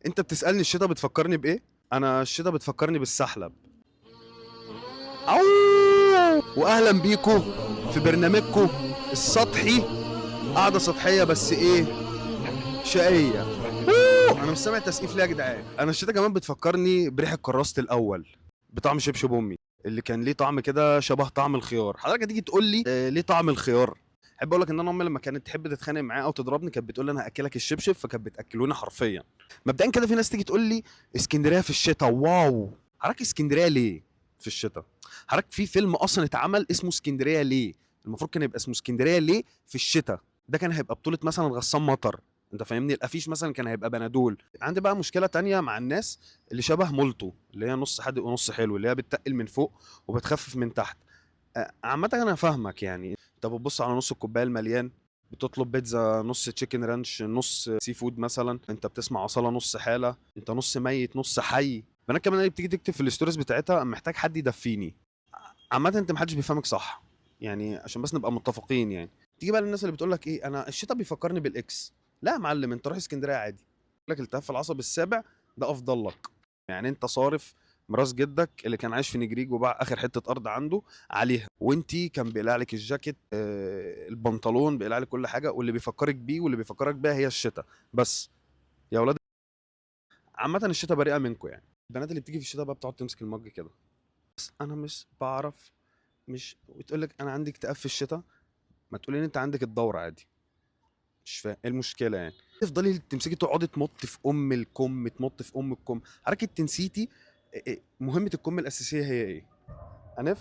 انت بتسألني الشتا بتفكرني بايه؟ انا الشتا بتفكرني بالسحلب. أو واهلا بيكو في برنامجكو السطحي. قعدة سطحية بس ايه، شقية. انا مش سامع تسقيف ليه يا جدعان؟ انا الشتا كمان بتفكرني بريحة كراسة الاول بطعم شبشب امي، اللي كان ليه طعم كده شبه طعم الخيار. حضرتك هتيجي تقول لي ليه طعم الخيار؟ احب اقول لك ان انا امي لما كانت تحب تتخانق معايا او تضربني كانت بتقول لي انا هاكلك الشبشب، فكانت بتاكلوني حرفيا. مبدئيا كده في ناس تيجي تقول لي اسكندريه في الشتاء، واو. حضرتك اسكندريه ليه في الشتاء؟ حضرتك في فيلم اصلا اتعمل اسمه اسكندريه ليه، المفروض كان يبقى اسمه اسكندريه ليه في الشتاء. ده كان هيبقى بطوله مثلا غسان مطر، انت فاهمني؟ الافيش مثلا كان هيبقى بنادول. عندي بقى مشكله تانية مع الناس اللي شبه مولتو، اللي هي نص حادق ونص حلو، اللي هي بتتقل من فوق وبتخفف من تحت. عامة انا فاهمك يعني. انت بتبص على نص الكوبايه المليان، بتطلب بيتزا نص تشيكن رانش نص سي فود مثلا، انت بتسمع اصاله نص حاله، انت نص ميت نص حي. بنات كمان اللي بتيجي تكتب في الستوريز بتاعتها محتاج حد يدفيني. عامة انت محدش بيفهمك صح، يعني عشان بس نبقى متفقين يعني. تيجي بقى للناس اللي بتقول لك ايه، انا الشتاء بيفكرني بالاكس. لا يا معلم، انت روح اسكندريه عادي. لك التهاب العصب السابع ده افضل لك. يعني انت صارف ميراث جدك اللي كان عايش في نجريج وباع اخر حته ارض عنده عليها، وانتي كان بيقلع لك الجاكيت، البنطلون بيقلع لك كل حاجه، واللي بيفكرك بيه واللي بيفكرك بيها هي الشتاء بس. يا اولاد، عامه الشتاء بريئه منكم يعني. البنات اللي بتيجي في الشتاء بقى بتقعد تمسك المج كده، بس انا مش بعرف، مش وتقول لك انا عندي اكتئاب في الشتاء. ما تقولي ان انت عندك الدورة عادي. مش فاهم ايه المشكلة يعني. تفضلي تمسكي تقعدي تمط في ام الكم، تمط في ام الكم. حركة تنسيتي مهمة الكم الأساسية هي ايه؟ أنف.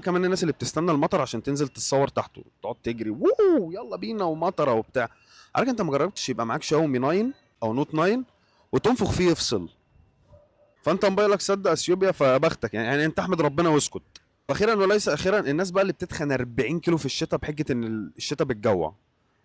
كمان الناس اللي بتستنى المطر عشان تنزل تتصور تحته، تقعد تجري ووو يلا بينا ومطره وبتاع. عارف انت ما جربتش يبقى معاك شاومي 9 او نوت 9 وتنفخ فيه يفصل، فانت موبايلك صدق اثيوبيا فبختك يعني انت احمد ربنا واسكت. واخيرا وليس اخيرا، الناس بقى اللي بتتخن 40 كيلو في الشتاء بحجه ان الشتاء بتجوع.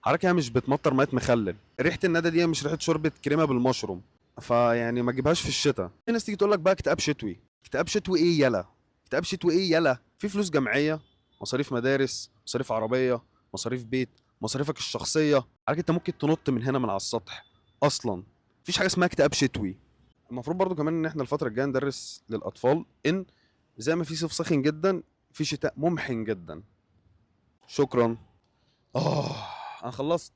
حضرتك هي مش بتمطر ميه مخلل، ريحه الندى دي مش ريحه شوربه كريمه بالمشروم، فيعني ما تجيبهاش في الشتاء. في ناس تيجي تقول لك بقى اكتئاب شتوي. اكتئاب شتوي ايه يلا؟ اكتئاب شتوي ايه يلا؟ في فلوس جمعيه، مصاريف مدارس، مصاريف عربيه، مصاريف بيت، مصاريفك الشخصيه. عارف انت ممكن تنط من هنا من على السطح اصلا. مفيش حاجه اسمها اكتئاب شتوي. المفروض برضو كمان ان احنا الفتره الجايه ندرس للاطفال ان زي ما في صيف ساخن جدا، في شتاء ممحن جدا. شكرا. اه، انا خلصت.